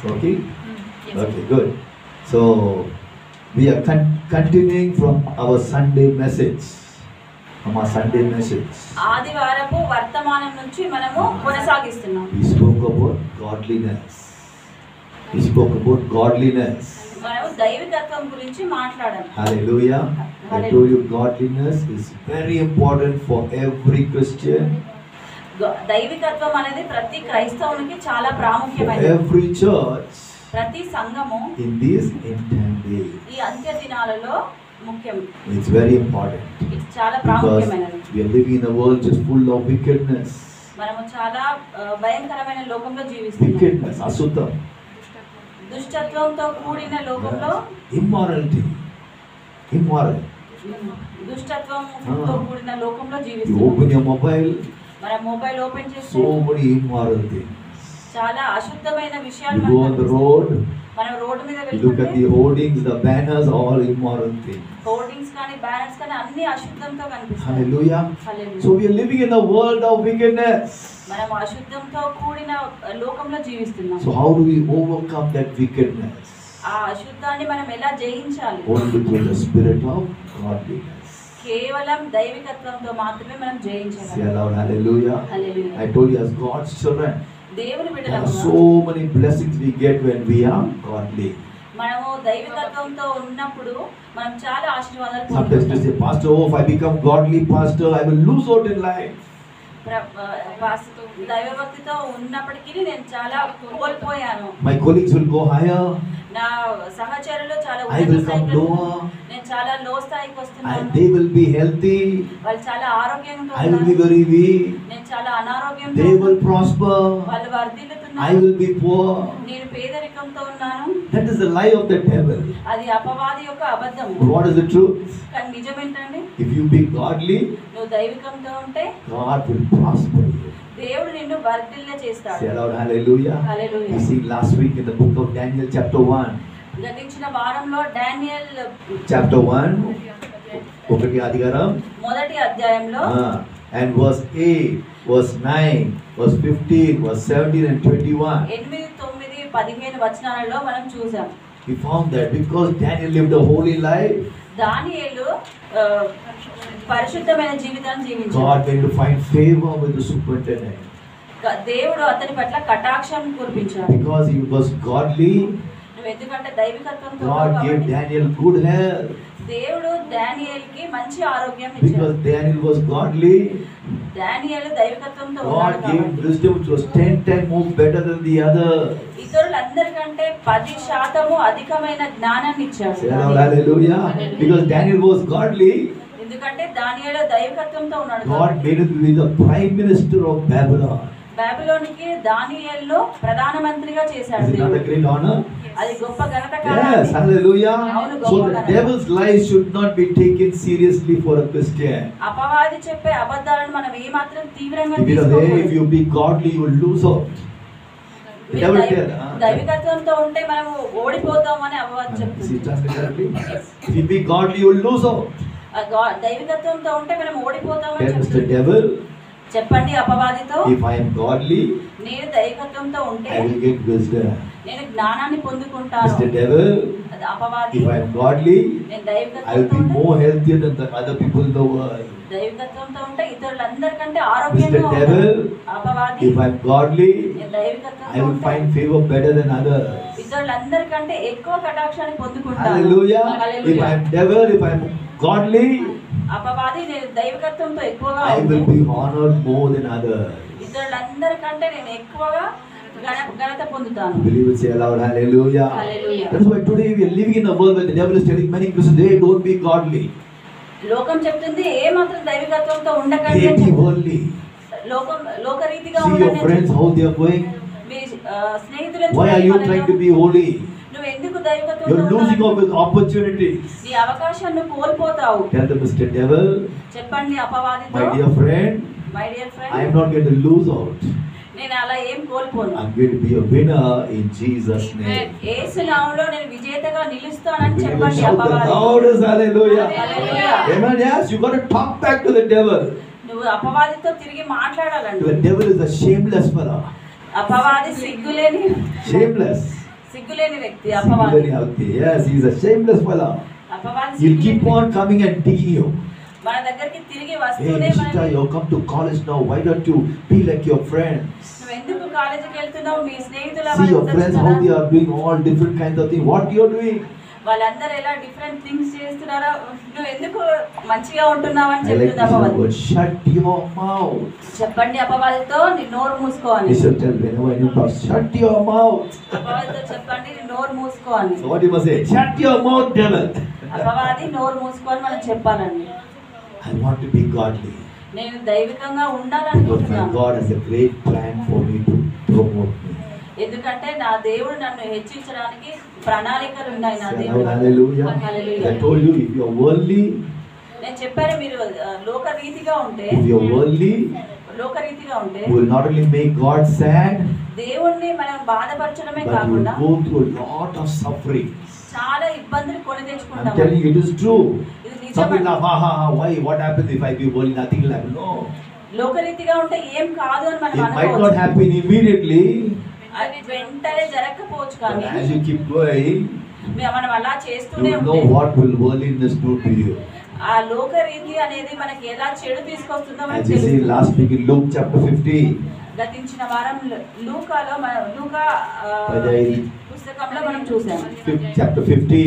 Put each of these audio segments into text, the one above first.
Okay? Yes. Okay, good. So, we are continuing from our Sunday message. From our Sunday message. ఆదివారపు వర్తమానం నుంచి మనము కొనసాగిస్తున్నాం. We spoke about godliness. We spoke about godliness. మనము దైవికత్వం గురించి మాట్లాడాం. Hallelujah. I told you godliness is very important for every Christian. దైవికత్వం అనేది ప్రతి క్రైస్తవునికి చాలా For ప్రాముఖ్యమైనది. every church ప్రతి సంఘము in these end days. ఈ అంత్య దినాలలో ముఖ్యం. It's very important. ఇది చాలా Because ప్రాముఖ్యమైనది. we are living in a world just full of wickedness. మనము చాలా భయంకరమైన లోకంలో జీవిస్తున్నాం. Wickedness, asutta. దుష్టత్వంతో కూడిన లోకంలో Immorality. Immoral. దుష్టత్వంతో కూడిన లోకంలో You జీవిస్తున్నాం. open your mobile, మన మొబైల్ ఓపెన్ చేస్తే so many immoral things. చాలా అశుద్ధమైన విషయాలు You go on the road, మనం రోడ్డు మీద you look at వెళ్తుంటే the hoardings, the banners, all immoral things. Hoardings కానీ బ్యానర్స్ కానీ అన్ని అశుద్ధంతో కనిపిస్తాయి. Hallelujah. Hallelujah. So we are living in a world of wickedness. మనం అశుద్ధంతో కూడిన లోకంలో జీవిస్తున్నాం. So how do we overcome that wickedness? ఆ అశుద్ధాన్ని మనం ఎలా జయించాలి? Only through the spirit of godliness. కేవలం దైవికత్వంతో మాత్రమే మనం Say జయించగలం. aloud, hallelujah. Hallelujah. I told you, as God's children, దేవుని there are బిడ్డలముగా so many blessings we get when we are godly. మనము దైవికత్వంతో ఉన్నప్పుడు మనం చాలా ఆశీర్వాదాలు Sometimes we పొందుతాం. say, Pastor, oh, if I become godly pastor, I will lose out in life. దైవభక్తితో ఉన్నప్పటికీ నేను చాలా కోల్పోయాను. My colleagues will go higher. నా సహచరులు చాలా I will ఉన్నత come స్థాయికి lower. నేను చాలా లో స్థాయికి And వస్తున్నాను. they will be healthy. వాళ్ళు చాలా ఆరోగ్యంగా I will be ఉన్నారు. very weak. నేను చాలా అనారోగ్యంగా They will ఉన్నాను. prosper. వాళ్ళు I వర్ధిల్లుతున్నారు. will be poor. నేను పేదరికంతో ఉన్నాను. That is the lie of the devil. అది అపవాది యొక్క అబద్ధము. What is the truth? కానీ నిజమేంటండి? If you be godly, నువ్వు దైవికంతో ఉంటే God will prosper you. దేవుడు నిన్ను వర్ధిల్ల చేస్తాడు. Say aloud, hallelujah. Hallelujah. We see last week in the book of Daniel chapter 1. గతించిన వారంలో డానియల్ Chapter 1. ఒకటి అధికారం. మొదటి అధ్యాయంలో And verse 8, verse 9, verse 15, verse 17 and 21. 8, 9, 15 వచనాలలో మనం చూసాం. We found that because Daniel lived a holy life, దానియేలు పరిశుద్ధమైన జీవితాన్ని జీవించాడు. God went to find favor with the superintendent. దేవుడు అతని పట్ల కటాక్షం కురిపించాడు. Because he was godly, నువ్వు ఎందుకంటే దైవికత్వంతో God gave Daniel good health. దేవుడు దానియేలుకి మంచి ఆరోగ్యం ఇచ్చాడు. Because Daniel was godly, దానియేలు దైవికత్వంతో God ఉన్నాడు gave కాబట్టి wisdom which was 10 times more better than the other. ఇతరులందరికంటే 10% అధికమైన జ్ఞానాన్ని ఇచ్చాడు. Say aloud, hallelujah. Because Daniel was godly, ఎందుకంటే దానియేలు దైవికత్వంతో ఉన్నాడు God కాబట్టి made him to be the prime minister of Babylon. బాబిలోనికి దానియేలును ప్రధానమంత్రిగా చేశాడు Is it not a దేవుడు. great honor? అది గొప్ప ఘనత Yes, కాదు. hallelujah. అవును, So గొప్ప the ఘనత. devil's lies should not be taken seriously for a Christian. అపవాది చెప్పే అబద్ధాలను మనం ఏమాత్రం తీవ్రంగా If you say, if తీసుకోకూడదు. you be godly, you will lose out. The మీరు devil tell, దైవికత్వంతో ఉంటే మనము ఓడిపోతామని అపవాది see, చెప్తుంది. translate correctly. If you be godly, you will lose out. దైవికత్వంతో ఉంటే మనం ఓడిపోతామని Tell Mr. చెప్తుంది. Devil, చెప్పండి అపవాదితో, if I am godly, నేను దైవికత్వంతో ఉంటే I will get wisdom. నేను జ్ఞానాన్ని పొందుకుంటాను. Mr. Devil, అది అపవాది, if I am godly, నేను I will దైవికత్వంతో be ఉంటే more healthier than the other people in the world. దైవికత్వంతో ఉంటే ఇతరులందరికంటే Mr. ఆరోగ్యంగా Devil, ఉంటాను. అపవాది, if I am godly, నేను I దైవికత్వంతో will ఉంటే find favor better than others. ఇతరులందరికంటే ఎక్కువ కటాక్షాన్ని పొందుకుంటాను. Hallelujah. If hallelujah. I am devil, if I am godly, అపవాది, నేను దైవికత్వంతో ఎక్కువగా I will ఉంటే be honored more than others. ఇతరులందరికంటే నేను ఎక్కువగా ఘనత పొందుతాను. Believe it, say aloud, hallelujah. Hallelujah. That's why today we are living in a world where the devil is telling many Christians, hey, don't be godly. లోకం చెప్తుంది ఏ మాత్రం దైవికత్వంతో ఉండకండి Hey, అని be చెప్తుంది. worldly. లోకరీతిగా See your friends, how they are going. మీ స్నేహితులను Why are you చూడండి, trying to be holy? నువ్వు ఎందుకు దైవికత్వంతో You're losing out ఉండాలి? with opportunities. నీ అవకాశాన్ని కోల్పోతావు. Tell the Mr. Devil, చెప్పండి అపవాదితో, my dear friend, my dear I friend, am not going to lose out. నేను అలా ఏం కోల్పోను. I'm going to be a winner in Jesus' name. యేసు నామములో నేను విజేతగా నిలుస్తానని Believe it, చెప్పండి shout the అపవాది. loudest hallelujah. Hallelujah. Amen. Yes, you got to talk back to the devil. నువ్వు అపవాదితో తిరిగి మాట్లాడాలండి. The devil is a shameless fellow. అపవాది సిగ్గులేని Shameless. సిగ్గులేని వ్యక్తి అపవాది. Yes, he is a shameless fellow. అపవాది He'll keep on coming and digging you. మన దగ్గరికి తిరిగి Hey, వస్తూనే Nishita, you come to college now. Why don't you be like your friends? నువ్వు ఎందుకు కాలేజీకి వెళ్తున్నావు? మీ స్నేహితుల See your friends how they are doing all different kinds of things. What you are doing? వాళ్ళందరూ ఎలా డిఫరెంట్ థింగ్స్ చేస్తున్నారో నువ్వు ఎందుకు మంచిగా ఉంటున్నావు అని I like చెప్తుంది అపవాది. this word. Shut your mouth. చెప్పండి అపవాదితో నీ నోరు మూసుకో అని. You should tell whenever you talk. Shut your mouth. అపవాదితో చెప్పండి నీ నోరు మూసుకో అని. So what you must say? Shut your mouth, devil. అపవాది నోరు మూసుకొని మనం చెప్పాలండి. I want to be godly. నేను దైవికంగా Because my ఉండాలనుకుంటున్నాను. God has a great plan for me to promote me. ఎందుకంటే నా దేవుడు నన్ను హెచ్చించడానికి ప్రణాళికలు ఉన్నాయి నా Say, దేవుడు. hallelujah. Hallelujah. I told you, if you are worldly, నేను చెప్పాను మీరు లోకరీతిగా ఉంటే if you are worldly, లోకరీతిగా ఉంటే you will not only make God sad, దేవుణ్ణి మనం బాధపరచడమే but you will కాకుండా go through a lot of suffering. చాలా ఇబ్బందులు కొని I'm తెచ్చుకుంటాం. telling you, it is true. ఇది Some people నిజం. laugh, ha ha ha, why? What happens if I be worldly? Nothing will happen. No. లోకరీతిగా ఉంటే ఏం కాదు అని మనం It might not అనుకోవచ్చు. happen immediately, అది వెంటనే జరగకపోవచ్చు but కానీ as you keep going, మనం అలా you చేస్తూనే will know ఉంటే what will worldliness do to you. ఆ లోకరీతి అనేది మనకి ఎలా చెడు తీసుకొస్తుందో మనకు As you see తెలుస్తుంది. last week in Luke chapter 15, గతించిన వారం లూకాలో లూకా పదైదు. పుస్తకంలో మనం చూసాం. chapter 15,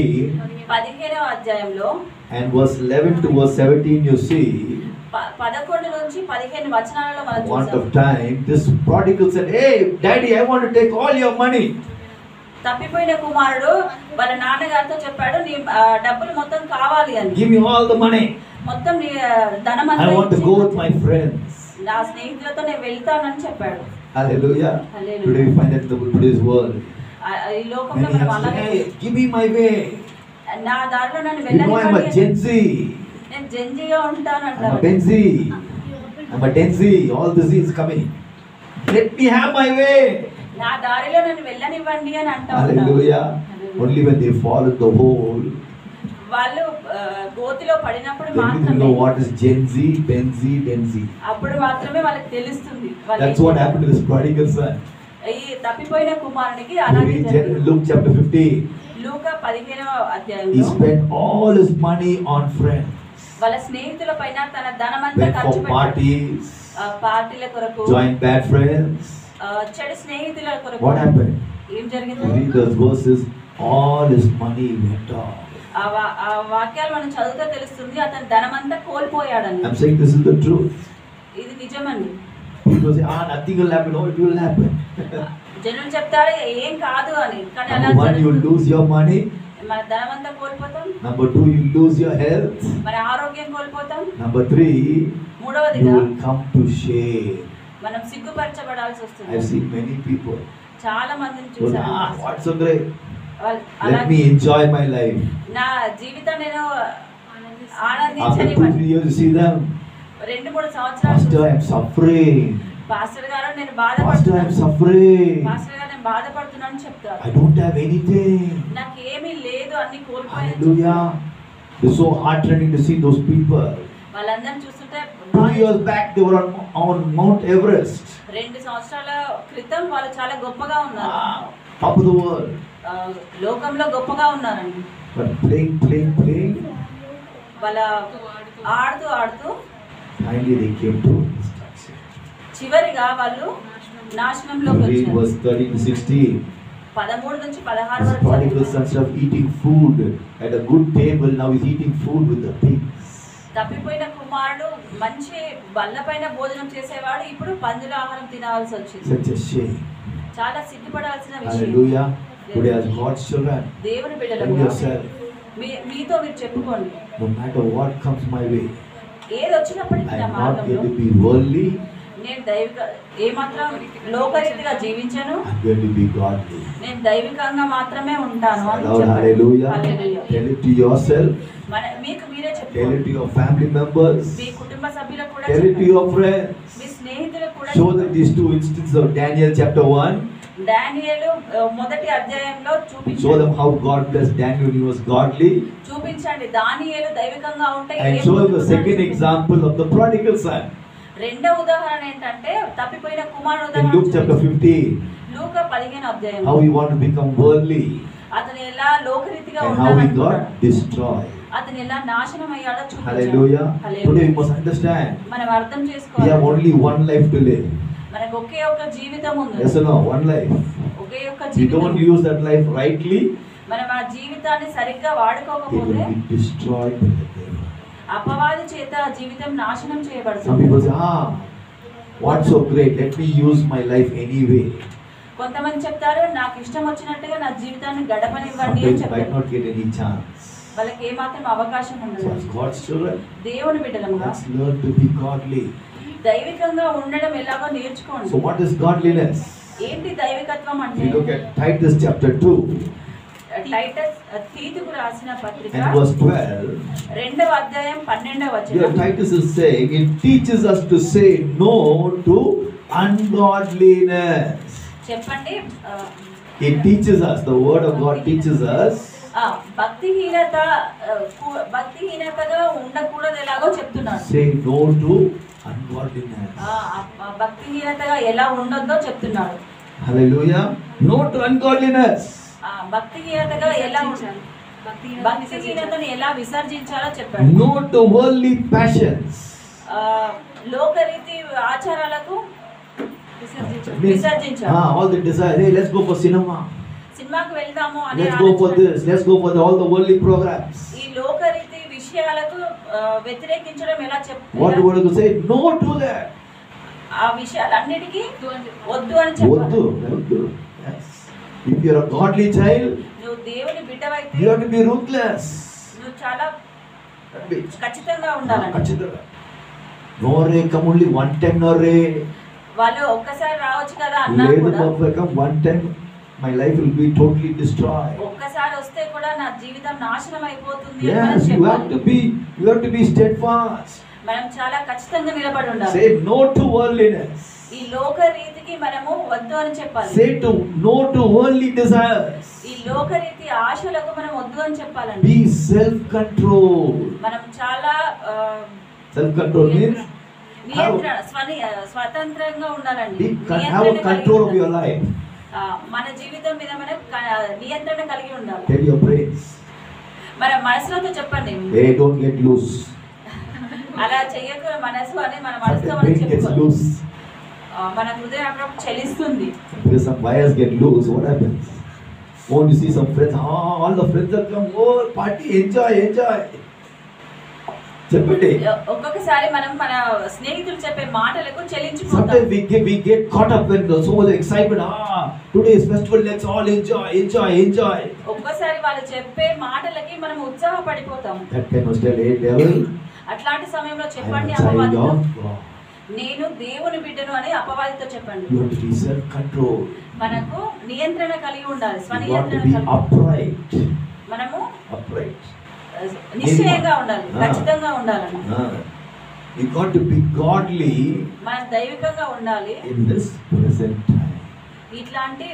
15వ అధ్యాయంలో and verse 11 to verse 17, you see, 11 నుంచి 15 వచనాలలో మనం want చూసాం. of time, this prodigal said, hey, daddy, I want to take all your money. తప్పిపోయిన కుమారుడు వాళ్ళ నాన్నగారితో చెప్పాడు నీ డబ్బులు మొత్తం కావాలి అని. Give me all the money. మొత్తం నీ ధనం I want to go with my friends. నా స్నేహితులతో నేను వెళ్తానని చెప్పాడు. Hallelujah. Hallelujah. Today we find that in today's world. ఈ లోకంలో Many మనం have said, అలాగే hey, give me my way. నా దారిలో నన్ను You know I'm a వెళ్ళనివ్వండి. Gen Z. నేను జంజిగా ఉంటాను I'm a అంటారు. Ben Z. I'm a Den Z. All the Z is coming. Let me have my way. నా దారిలో నన్ను వెళ్ళనివ్వండి అని అంటా ఉంటారు. Hallelujah. Only when they fall in the hole, వాళ్ళు గోతిలో పడినప్పుడు then we మాత్రమే know what is Gen Z, Ben Z, Den Z. అప్పుడు మాత్రమే వాళ్ళకి తెలుస్తుంది. వాళ్ళు That's what happened to this prodigal son. ఈ తప్పిపోయిన కుమారునికి You అలాగే read జరిగింది. Luke chapter 15. లూకా 15వ He అధ్యాయంలో spent all his money on friends. వాళ్ళ స్నేహితుల పైన తన ధనమంతా Went ఖర్చు for పెట్టాడు. parties, పార్టీల కొరకు, joined bad friends. చెడు స్నేహితుల కొరకు. What happened? ఏం You జరిగింది? read those verses, all his money went off. ఆ వాక్యాలు మనం చదివితే తెలుస్తుంది అతని ధనమంతా కోల్పోయాడని. I'm saying this is the truth. ఇది నిజమండి. People say, nothing will happen. Oh, it will happen. జనులు చెప్తారు ఏం కాదు అని, కానీ అలా Number one, you will జరుగుతుంది. lose your money. మన ధనమంతా కోల్పోతాం. Number two, you lose your health. మన ఆరోగ్యం కోల్పోతాం. Number three, మూడవదిగా you will come to shame. మనం సిగ్గుపరచబడాల్సి వస్తుంది. I've seen many people. చాలా మందిని So, చూసాను. what's so great? వాళ్ళు Let అలా me enjoy my life. నా జీవితం నేను After ఆనందించని 2-3 years, you see them. 2-3 సంవత్సరాలు Pastor, I'm suffering. పాస్టర్ గారు నేను Pastor, I'm బాధపడుతున్నాను. suffering. పాస్టర్ గారు నేను బాధపడుతున్నాను చెప్తారు. I don't have anything. నాకు ఏమీ లేదు, అన్ని కోల్పోయాను. Hallelujah. It's so heartrending to see those people. వాళ్ళందరిని చూస్తుంటే 2 years back, they were on Mount Everest. 2 సంవత్సరాల క్రితం వాళ్ళు చాలా గొప్పగా ఉన్నారు. Top of the world. లోకంలో గొప్పగా ఉన్నారండి. But playing. వాళ్ళ ఆడుతూ ఆడుతూ Finally, they came to destruction. చివరిగా వాళ్ళు నాశనంలోకి Read వచ్చారు. verse 13 to 16. 13 నుంచి 16 This వరకు prodigal చదివాను. son, instead of eating food at a good table, now he's eating food with the pigs. తప్పిపోయిన కుమారుడు మంచి బల్లపైన భోజనం చేసేవాడు, ఇప్పుడు పందుల ఆహారం తినవలసి వచ్చింది. Such a shame. చాలా సిగ్గుపడాల్సిన విషయం. Hallelujah. Today, as God's children, దేవుని tell బిడ్డలు yourself, మీతో మీరు చెప్పుకోండి, no matter what comes my way, ఏది వచ్చినప్పటికీ I నా am not మార్గంలో going to be worldly, నేను దైవిక ఏమాత్రం లోకరీతిగా జీవించను, I'm going to be godly. నేను దైవికంగా మాత్రమే ఉంటాను అని Lord, చెప్పండి. hallelujah. Hallelujah. Tell it to yourself, మీకు మీరే tell చెప్పుకోండి. it to your family members, మీ కుటుంబ సభ్యులకు కూడా tell it to చెప్పండి. your friends. మీ స్నేహితులకు కూడా Show them చెప్పండి. these two instances of Daniel chapter 1. దానియేలు మొదటి అధ్యాయంలో Show చూపించండి. them how God blessed Daniel when he was godly. చూపించండి దానియేలు దైవికంగా ఉంటే And ఏం show them the జరుగుతుందో second చూపించండి. example of the prodigal son. రెండో ఉదాహరణ ఏంటంటే తప్పిపోయిన కుమారుడు In Luke chapter 15, లూకా 15 అధ్యాయం how he want to become worldly అతను ఎలా లోకరీతిగా and how he ఉండాలనుకున్నాడు, got destroyed. అతను ఎలా నాశనం అయ్యాడో చూపించాడు. Hallelujah. Hallelujah. Today we must understand మనం అర్థం we have చేసుకోవాలి, only one life to live. మనకు ఒకే ఒక జీవితం ఉంది. Yes or no? One life. ఒకే ఒక We జీవితం. don't use that life rightly, మనం ఆ జీవితాన్ని సరిగ్గా it వాడుకోకపోతే will be destroyed by the devil. అపవాది చేత ఆ జీవితం నాశనం Some చేయబడుతుంది. people say, what's so great? Let me use my life anyway. కొంతమంది చెప్తారు నాకు ఇష్టం వచ్చినట్టుగా నా జీవితాన్ని గడపనివ్వండి అని Sometimes might చెప్తారు. not get any chance. వాళ్ళకి ఏమాత్రం అవకాశం So ఉండదు. as God's children, దేవుని బిడ్డలముగా let's learn to be godly. దైవికంగా ఉండడం ఎలాగో నేర్చుకోండి. So what is godliness? ఏంటి దైవికత్వం If అంటే? you look at Titus chapter 2 Titus తీతుకు రాసిన పత్రిక and verse 12, 2వ అధ్యాయం 12వ here వచనం. Titus is saying it teaches us to say no to ungodliness. చెప్పండి. It teaches us, the word of God teaches us భక్తిహీనతగా ఉండకూడదు ఎలాగో చెప్తున్నాడు. say no to ungodliness. భక్తిహీనతగా ఎలా ఉండొద్దో చెప్తున్నాడు. Hallelujah. No to ungodliness. భక్తిహీనతగా ఎలా ఉండాలి, భక్తిహీనతను ఎలా విసర్జించాలో చెప్పాడు. No to worldly passions. లోకరీతి ఆచారాలకు విసర్జించాలి. All the desire. Hey, let's go for cinema. సినిమాకు వెళ్దాము అనే Let's go for this. Let's go for all the worldly programs. ఈ లోకరీతి విషయాలకు వ్యతిరేకించడం ఎలా What do చెప్తారు? you say? No to that. ఆ విషయాలన్నిటికీ వద్దు అని చెప్పాలి. వద్దు. Yes. If you are a godly child, నువ్వు దేవుని బిడ్డవైతే you have to be ruthless. నువ్వు చాలా ఖచ్చితంగా ఉండాలండి. ఖచ్చితంగా. No ray, come only one time, no ray. వాళ్ళు ఒక్కసారి రావచ్చు కదా అన్నా లేదు కూడా, బాబు, come one time, my life will be totally destroyed. ఒక్కసారి వస్తే కూడా నా జీవితం నాశనం అయిపోతుంది అని Yes, మనం you have చెప్పాలి. to be steadfast. మనం చాలా ఖచ్చితంగా నిలబడి ఉండాలి. Say no to worldliness. ఈ లోక రీతికి మనము వద్దు అని చెప్పాలి. Say no to worldly desires. ఈ లోక రీతి ఆశలకు మనం వద్దు అని చెప్పాలండి. Be self-controlled. మనం చాలా Self-control means స్వతంత్రంగా ఉండాలండి. have a control of your life. మన జీవితం మీద మనం నియంత్రణ కలిగి ఉండాలి. Tell your brains, మన మనసులతో చెప్పండి, hey, don't get loose. అలా చెయ్యకు మనసు అని మన The మనసుతో మనం brain gets చెప్పుకోవాలి. loose. మన హృదయం అప్పుడప్పుడు చలిస్తుంది. Because some wires get loose, what happens? Won't you see some friends? All the friends are come, oh, party, enjoy. చెప్పండి. ఒక్కొక్కసారి మనం మన స్నేహితులు చెప్పే మాటలకు చెలించిపోతాం. Sometimes we get caught up in so much excitement. Today's festival, let's all enjoy. ఒక్కొక్కసారి వాళ్ళు చెప్పే మాటలకి మనం ఉత్సాహపడిపోతాం. That kind of tell, hey devil, అట్లాంటి సమయంలో I am చెప్పండి a child అపవాదితో, of God. నేను దేవుని బిడ్డను అని అపవాదితో చెప్పండి. You have to be self-control. మనకు నియంత్రణ కలిగి ఉండాలి, You have to స్వనియంత్రణ be కలిగి. upright. మనము Upright. నిశ్చయంగా ఉండాలి, ఖచ్చితంగా ఉండాలని. You got to be godly మనం దైవికంగా ఉండాలి in this present time. ఇట్లాంటి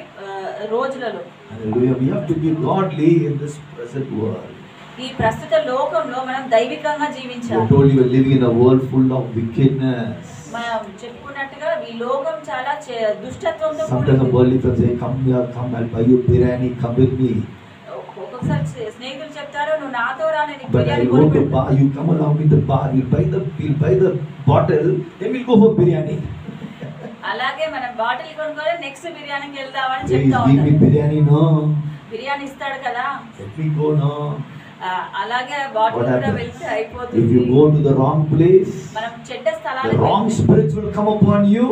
రోజులలో. Hallelujah. We have to be godly in this present world. ఈ ప్రస్తుత లోకంలో మనం దైవికంగా I జీవించాలి. told you we're living in a world full of wickedness. మనం చెప్పుకున్నట్టుగా ఈ లోకం చాలా దుష్టత్వంతో Sometimes కూడింది. the worldly friends say, come here, come, I'll buy you biryani, come with me. ఒక్కొక్కసారి స్నేహితులు చెప్తారు, నువ్వు నాతో రా, నేను But biryani I'll go to కొనిపెడతాను. bar, you come along with the bar, we'll buy the bottle, then we'll go for biryani. అలాగే మనం bottle కొనుక్కొని నెక్స్ట్ బిర్యానీకి వెళ్దామని Please చెప్తా give me ఉంటాం. biryani, no. బిర్యానీ ఇస్తాడు కదా, Let me go, no. అలాగే బాటిల్ What కూడా happens? వెళ్తే If అయిపోతుంది. you go to the wrong place, మనం చెడ్డ the స్థలాలకు wrong వెళ్తే spirits will come upon you,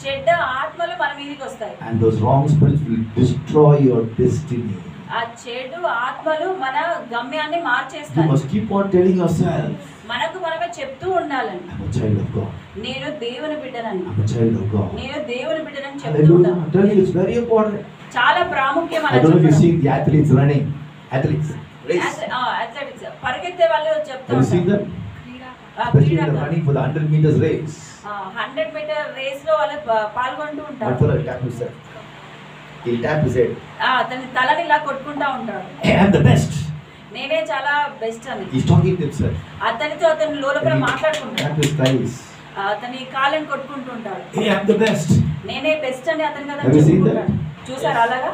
చెడ్డ ఆత్మలు మన మీదకి వస్తాయి. and those wrong spirits will destroy your destiny. ఆ చెడు ఆత్మలు మన గమ్యాన్ని You మార్చేస్తాయి. must keep on telling yourself, మనకు మనమే చెప్తూ ఉండాలండి, I'm a child of God. నేను దేవుని బిడ్డనని, I'm a child of God. నేను దేవుని బిడ్డనని చెప్తూ Hallelujah. ఉంటాను. I'm telling you, it's very important. చాలా ప్రాముఖ్యం I అలా don't know if you చెప్పడం. see the athletes running. Athletes. Race. Athletics పరిగెత్తే వాళ్ళు చెప్తూ Have you seen ఉంటారు. them? Especially when they're running for the 100 meters race. 100 metre race లో వాళ్ళు పాల్గొంటూ One ఉంటారు. fellow will tap himself. He'll tap his head. అతని తలని ఇలా కొట్టుకుంటా ఉంటాడు, Hey, I'm the best. నేనే చాలా బెస్ట్ అని. He's talking to himself. అతనితో అతను లోపల And he'll మాట్లాడుకుంటాడు. tap his thighs. అతని కాళ్ళని కొట్టుకుంటూ ఉంటాడు. Hey, I'm the best. నేనే బెస్ట్ అని అతనికి Have అతను you seen చెప్పుకుంటాడు. చూసారా అలాగా?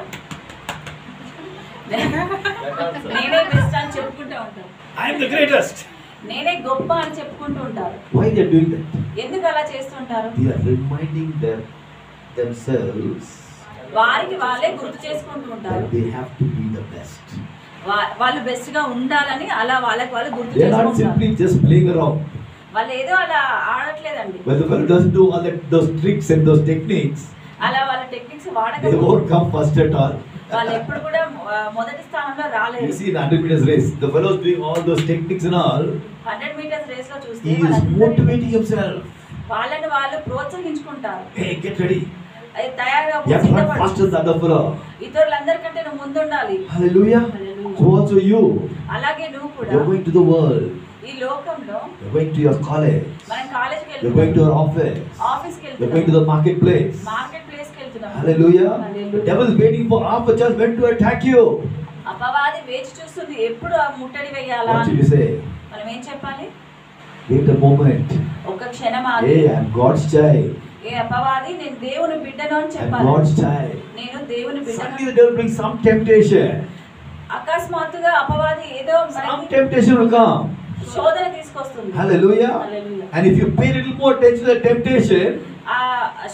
నేనే బెస్ట్ అని చెప్పుకుంటూ ఉంటారు. I'm the greatest. నేనే గొప్ప అని చెప్పుకుంటూ ఉంటారు. Why they are doing that? ఎందుకు అలా చేస్తుంటారు? They are reminding themselves వారికి వాళ్ళే గుర్తు చేసుకుంటూ ఉంటారు. that they have to be the best. వాళ్ళు బెస్ట్ గా ఉండాలని అలా వాళ్ళకి వాళ్ళు గుర్తు They are not చేసుకుంటారు. simply just playing around. వాళ్ళు ఏదో అలా ఆడట్లేదండి. When the fellow doesn't do all those tricks and those techniques, అలా వాళ్ళ టెక్నిక్స్ they వాడకపోతే won't come first at all. వాళ్ళు ఎప్పుడు కూడా మొదటి స్థానంలో You రాలేదు. see the 100 meters race, the fellow is doing all those techniques and all. 100 metres race లో చూస్తే He is motivating himself. వాళ్ళని వాళ్ళు ప్రోత్సహించుకుంటారు. Hey, get ready. అది తయారుగా You have to run faster than the other fellow. ఇతరులందరికంటే నువ్వు ముందుండాలి. Hallelujah. So also you. అలాగే నువ్వు కూడా You're going to the world. ఈ లోకంలో You're going to your college. మనం కాలేజీకి You're going to వెళ్తున్నాం, your office. ఆఫీస్కి You're going to వెళ్తున్నాం, the marketplace. మార్కెట్ ప్లేస్ కి వెళ్తున్నాం. Hallelujah. Hallelujah. The devil is waiting for half a chance when to attack you. అపవాది వేచి చూస్తుంది ఎప్పుడు ఆ ముట్టడి వేయాలా What అని. should you say? మనం ఏం చెప్పాలి? Wait a moment. ఒక క్షణం ఆగి, Hey, I'm God's child. ఏ అపవాది నేను దేవుని బిడ్డను అని I'm చెప్పాలి. God's child. నేను దేవుని Suddenly బిడ్డను. the devil brings some temptation. అకస్మాత్తుగా అపవాది ఏదో Some మనకి temptation will come. శోధన తీసుకొస్తుంది. Hallelujah. Hallelujah. And if you pay a little more attention to the temptation, ఆ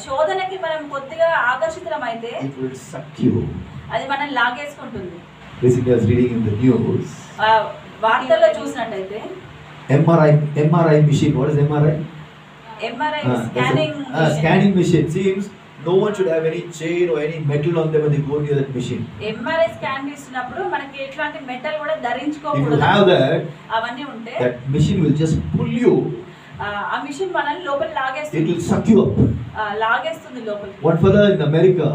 శోధనకి మనం కొద్దిగా ఆకర్షితులమైతే it will suck you. అది మనం లాగేసుకుంటుంది. Recently I was reading in the news. వార్తల్లో చూసినట్టయితే MRI machine. What is MRI? MRI That's scanning scanning machine. Seems no one should have any chain or any metal on them when they go near that machine. MRI scan తీస్తున్నప్పుడు మనకి ఎట్లాంటి metal కూడా If you ధరించుకోకూడదు. have that, అవన్నీ ఉంటే that machine will just pull you. ఆ machine మనల్ని లోపల It లాగేస్తుంది. will suck you up. లాగేస్తుంది లోపలికి. One fellow in America,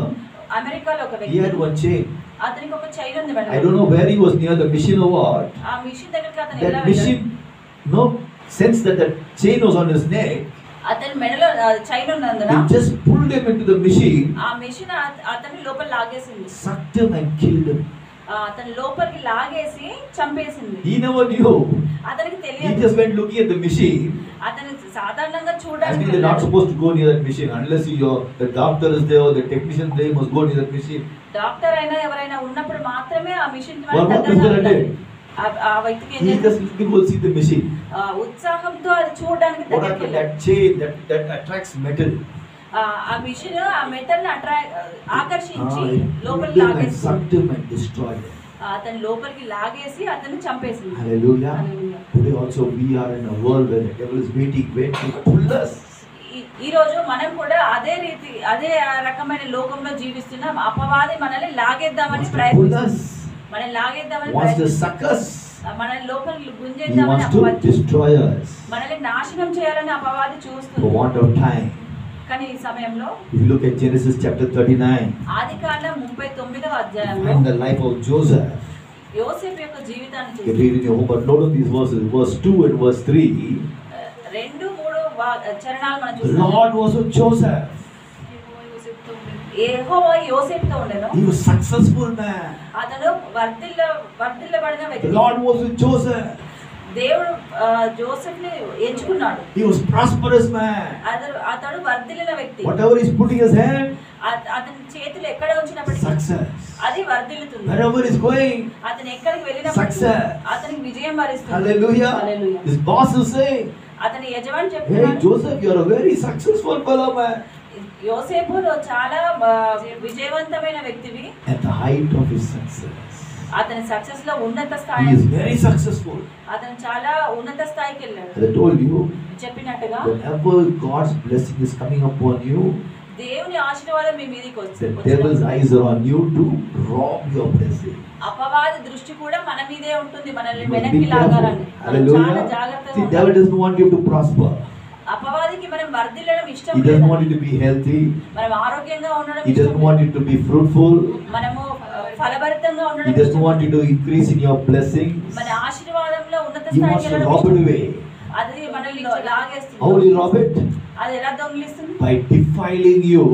అమెరికాలో ఒక he వ్యక్తి, had one chain. అతనికి ఒక చైన్ ఉంది I madam. don't know where he was near the machine or what. ఆ మిషన్ దగ్గరికి అతను ఎలా That వెళ్ళాడు? machine, no sense that that chain was on his neck. అతని మెడలో చైన్ ఉన్నందున He just pulled him into the machine, ఆ machine అతన్ని లోపల లాగేసింది. sucked him and killed him. అతని లోపలికి లాగేసి చంపేసింది. He never knew. అతనికి He తెలియదు. just went looking at the machine. అతను సాధారణంగా Actually, చూడడానికి they're not వెళ్ళాడు. supposed to go near that machine unless the doctor is there or the technician is there. You must go near that machine. Doctor అయినా ఎవరైనా ఉన్నప్పుడు మాత్రమే ఆ machine కి What మనం is దగ్గరగా that ఉండాలి. idea? ఆ వ్యక్తికి ఏం He చేయాలి? just looking to see the machine. ఉత్సాహంతో అది చూడడానికి What దగ్గరికి happened? వెళ్ళాడు. That chain that attracts metal. ఆ మిషన్ ఆ మెటల్ ని ఆకర్షించి It లోపలికి pulled him and లాగేసి sucked him and destroyed him. అతని లోపలికి లాగేసి అతన్ని చంపేసింది. Hallelujah. Hallelujah. Today also we are in a world where the devil is waiting to pull us. ఈ రోజు మనం కూడా అదే రకమైన లోకంలో జీవిస్తున్నాం. అపవాది మనల్ని లాగేద్దామని Wants to pull ప్రయత్నిస్తుంది. us. మనల్ని లాగేద్దామని Wants to ప్రయత్నిస్తుంది. suck us. మనల్ని లోపలికి He గుంజేద్దామని wants to అపవాది destroy us. మనల్ని నాశనం చేయాలని అపవాది For చూస్తుంది. want of time. కానీ ఈ సమయంలో If you look at Genesis chapter 39 ఆదికాండం 39వ అధ్యాయంలో and the life of Joseph, యోసేపు యొక్క జీవితాన్ని you can చూసి read in your home, but note of these verses, verse 2 and verse 3. 2-3 చరణాలు మనం The చూస్తాం. Lord was with Joseph. యెహోవా యోసేపుతో ఉండెను. He was successful man. అతను వర్ధిల్లబడిన The వ్యక్తి. Lord was with Joseph. దేవుడు జోసెఫ్ని ఎంచుకున్నాడు. He was prosperous man. అతడు వర్ధిల్లిన వ్యక్తి. Whatever he's putting his hand, అతని చేతులు ఎక్కడ ఉంచినప్పటికీ success. అది వర్ధిల్లుతుంది. Wherever he's going, అతను ఎక్కడికి వెళ్ళినప్పటికీ Success. అతనికి విజయం వరిస్తుంది. hallelujah. Hallelujah. His boss is saying, అతని యజమాని hey చెప్తున్నాడు, Joseph, you are a very successful fellow man. యోసేపు నువ్వు చాలా విజయవంతమైన వ్యక్తివి. At the height of his success, అతని సక్సెస్ లో ఉన్నత he స్థాయి, is very successful. అతను చాలా ఉన్నత స్థాయికి వెళ్ళాడు. As I told you, చెప్పినట్టుగా whenever God's blessing is coming upon you, దేవుని ఆశీర్వాదం మీ మీదకి the devil's వస్తుంది. eyes are on you to rob your blessing. అపవాది దృష్టి కూడా మన మీదే ఉంటుంది, మనల్ని You must వెనక్కి be careful. లాగాలని. మనం చాలా Hallelujah. జాగ్రత్తగా See, ఉండాలి. devil doesn't want you to prosper. అపవాదికి మనం వర్ధిల్లడం ఇష్టం He doesn't want లేదు. you to be healthy. మనం ఆరోగ్యంగా ఉండడం He ఇష్టం doesn't want లేదు. you to be fruitful. మనము ఫలభరితంగా He ఉండడం doesn't ఇష్టం want లేదు. you to increase in your blessings. మన ఆశీర్వాదంలో ఉన్నత He స్థాయికి wants to వెళ్ళడం rob ఇష్టం it లేదు. away. అది మనల్ని లాగేస్తుంది. How will he rob it? అది ఎలా దొంగిలిస్తుంది? By defiling you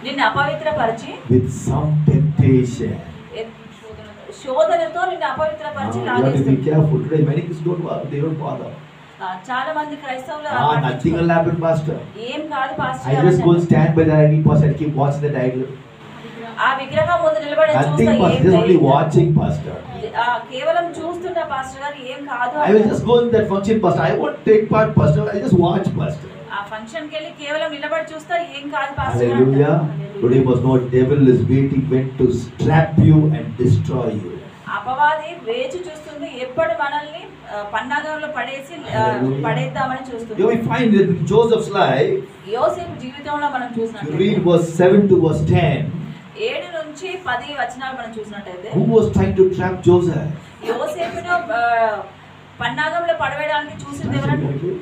నిన్ను అపవిత్రపరిచి with some temptation. శోధనతో నిన్ను అపవిత్రపరిచి You have to be లాగేస్తుంది. careful. Today many kids don't bother. They don't bother. చాలా మంది క్రైస్తవులు Nothing will happen, pastor. ఏం కాదు I pastor just go stand by the idol, pastor. I keep watching that idol. ఆ విగ్రహం ముందు నిలబడి Nothing, చూస్తా pastor. ఏం Just only లేదు. watching, pastor. కేవలం చూస్తున్న పాస్టర్ గారు ఏం కాదు I will just go in that function, pastor. I won't take part, pastor. I just watch, pastor. ఆ ఫంక్షన్ కి వెళ్ళి కేవలం నిలబడి చూస్తా ఏం కాదు పాస్టర్ గారు Hallelujah. అంటారు. Today must know devil is waiting when to trap you and destroy you. అపవాది వేచి చూస్తుంది ఎప్పుడు మనల్ని పన్నాగంలో పడేసి పడేద్దామని చూస్తుంది. You will find that in Joseph's life. యోసేపు జీవితంలో మనం You చూసినట్లయితే read verse 7 to verse 10. 7 నుంచి 10 వచనాలు మనం చూసినట్లయితే Who was trying to trap Joseph? యోసేపును పన్నాగంలో పడవేయడానికి చూసింది ఎవరంటే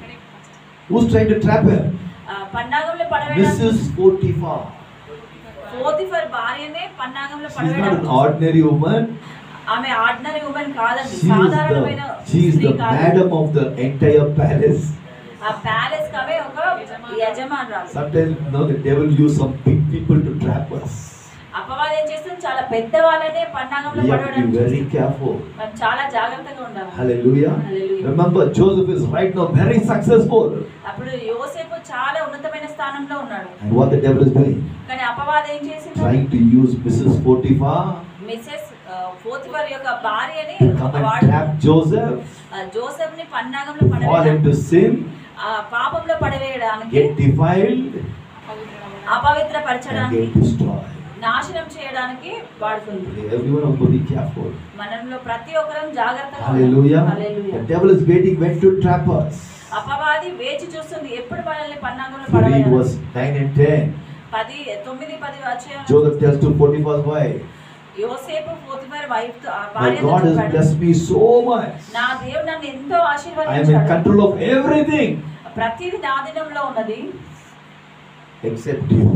Who's trying to trap him? పన్నాగంలో పడవేయడానికి Mrs. Potiphar. పోతిఫర్ భార్యనే పన్నాగంలో She's not an పడవేయడానికి ordinary woman. ఆమె ఆర్డినరీ ఉమెన్ కాదండి, She సాధారణమైన is స్త్రీ the కాదు. madam of the entire palace. ఆ ప్యాలెస్ కవే ఒక యజమానురాలు. Sometimes the devil use some big people to trap us. అపవాదం ఏం చేస్తుంది, చాలా పెద్ద వాళ్ళనే పన్నాగంలో We have to పడవేయడానికి be very చూస్తుంది. careful. మనం చాలా జాగ్రత్తగా ఉండాలి. Hallelujah. Hallelujah. Remember, Joseph is right now very successful. అప్పుడు యోసేపు చాలా ఉన్నతమైన స్థానంలో ఉన్నాడు. And what the devil is doing? కానీ అపవాదం ఏం చేసింది, Trying to use Mrs. Potiphar Mrs Potiphar యొక్క భార్యని to come and trap Joseph, Joseph ని పన్నాగంలో fall పడవేయడానికి, into sin, పాపంలో పడవేయడానికి, get defiled, and అపవిత్రపరచడానికి, get destroyed. నాశనం చేయడానికి వాడుతుంది. Everyone has to be careful. మనలో ప్రతి ఒక్కరం జాగ్రత్తగా Hallelujah. ఉండాలి. హల్లెలూయా. The devil is waiting when to trap us. అపవాది వేచి చూస్తుంది ఎప్పుడు మనల్ని పన్నాగంలో So read పడవేయాలి. verse 9 and 10. 9-10 వచ్చాయి. Joseph tells to Potiphar's wife, యోసేపు పోతిఫర్ వైఫ్ తో my భార్యతో God has చెప్పాడు, blessed me so much. నా దేవుడు నన్ను ఎంతో I am in ఆశీర్వదించాడు, control of everything ప్రతిదీ నా దినంలో ఉన్నది, except you.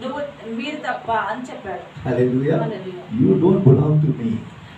నువ్వు మీరు తప్ప అని చెప్పాడు. Hallelujah. Hallelujah. You don't belong to me.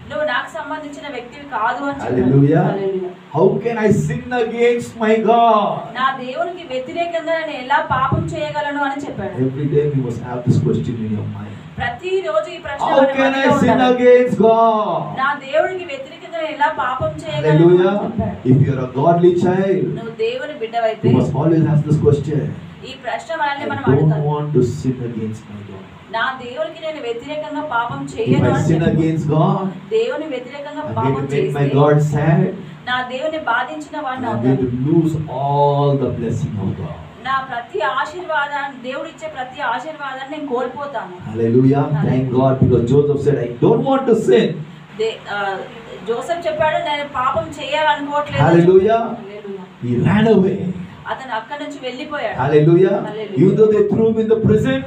నువ్వు నాకు సంబంధించిన వ్యక్తివి కాదు అని చెప్పాడు. Hallelujah. Hallelujah. How can I sin against my God? నా దేవునికి వ్యతిరేకంగా నేను ఎలా పాపం చేయగలను అని చెప్పాడు. Every day we must have this question in your mind. ప్రతిరోజు ఈ ప్రశ్న How మన can I మనసులో sin ఉండాలి. against God? నా దేవునికి వ్యతిరేకంగా నేను ఎలా పాపం చేయగలను అని Hallelujah. చెప్పాడు. If you are a godly child, నువ్వు దేవుని బిడ్డవైతే you must always ask this question. ఈ ప్రశ్న మనల్ని మనం I don't అడగాలి. want to sin against my God. నా దేవునికి నేను వ్యతిరేకంగా పాపం If చేయను I అని sin చెప్పాడు. against God, దేవుని వ్యతిరేకంగా I'm పాపం going to make my చేస్తే God sad, నా దేవుని బాధించిన వాడిని and I'm going అవుతాను. to lose all the blessing of God. నా ప్రతి ఆశీర్వాదాన్ని, దేవుడు ఇచ్చే ప్రతి ఆశీర్వాదాన్ని నేను కోల్పోతాను. Hallelujah. Thank God, because Joseph said, I don't want to sin. Joseph చెప్పాడు, నేను పాపం చేయాలనుకోవట్లేదు. Hallelujah. Hallelujah. He ran away. అతను అక్కడి నుంచి వెళ్ళిపోయాడు. Hallelujah. Hallelujah. Even though they threw him in the prison,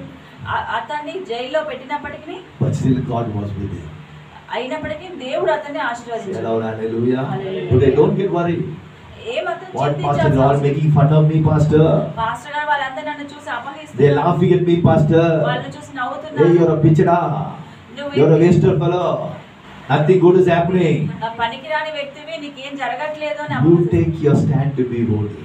అతన్ని జైల్లో పెట్టినప్పటికీ, but still God was with him. అయినప్పటికీ దేవుడు అతన్ని Say ఆశీర్వదించాడు. aloud, hallelujah. Hallelujah. Today, don't get worried. ఏమాత్రం What, pastor, చింతించాల్సిన they are అవసరం making fun of me, pastor. Pastor గారు వాళ్ళందరూ నన్ను చూసి They are అపహరిస్తున్నారు. laughing at me, pastor. వాళ్ళని చూసి Hey, నవ్వుతున్నారు. you're a pichada. You're a waster fellow. Nothing good is happening. పనికిరాని వ్యక్తివి, నీకేం జరగట్లేదు అని You అపహరిస్తున్నారు. take your stand to be holy.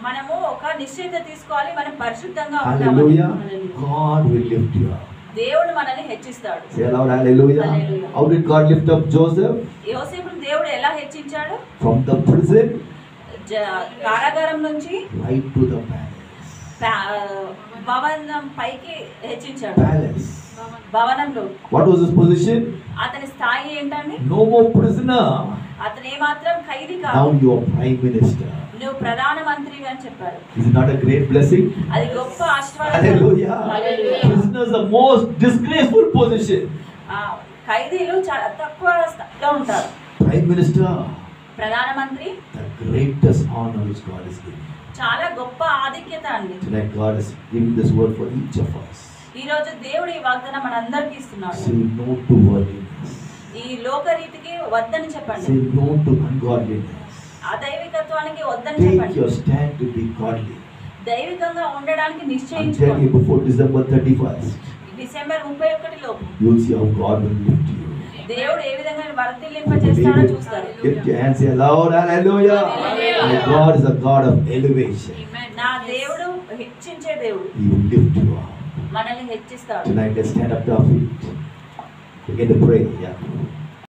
మనము ఒక నిశ్చయిత తీసుకోవాలి, మనం పరిశుద్ధంగా Hallelujah. ఉండాలి. God will lift you up. దేవుడు మనల్ని హెచ్చిస్తాడు. Say aloud, hallelujah. Hallelujah. How did God lift up Joseph? యోసేపును దేవుడు ఎలా హెచ్చించాడు? From the prison కారాగారం నుంచి right to the palace. భవనం పైకి హెచ్చించాడు. Palace. భవనంలో What was his position? అతని స్థాయి ఏంటండి? No more prisoner. అతను ఏమాత్రం ఖైదీ Now కాదు, you are prime minister. నువ్వు ప్రధాన మంత్రివి అని చెప్పాడు. Is it not a great blessing? అది గొప్ప ఆశీర్వాదం. Hallelujah. Hallelujah. Prisoners the most disgraceful position. ఖైదీలు చాలా తక్కువ స్థాయిలో ఉంటారు. Prime minister, ప్రధానమంత్రి the greatest honor which God is giving. చాలా గొప్ప ఆధిక్యత అండి. Tonight God is giving this word for each of us. ఈ రోజు దేవుడు ఈ వాగ్దానం మనందరికీ ఇస్తున్నాడు. Say no to worldliness. ఈ లోకరీతికి వద్దని చెప్పండి. Say no to ungodliness. అదైవికత్వానికి వద్దని Take చెప్పండి. your stand to be godly. దైవికంగా ఉండడానికి I'm telling నిశ్చయించుకోండి. you, before December 31st, December 31 లోపు you'll see how God will lift you. దేవుడు ఏ విధంగా వర్ధిల్లింప చేస్తాడో చూస్తారు. Lift your hands, say aloud, hallelujah. Hallelujah. My God is a God of elevation. నా దేవుడు హెచ్చించే దేవుడు, He will lift you up. మనల్ని హెచ్చిస్తాడు. Tonight, let's stand up to our feet. Begin to pray. Yeah.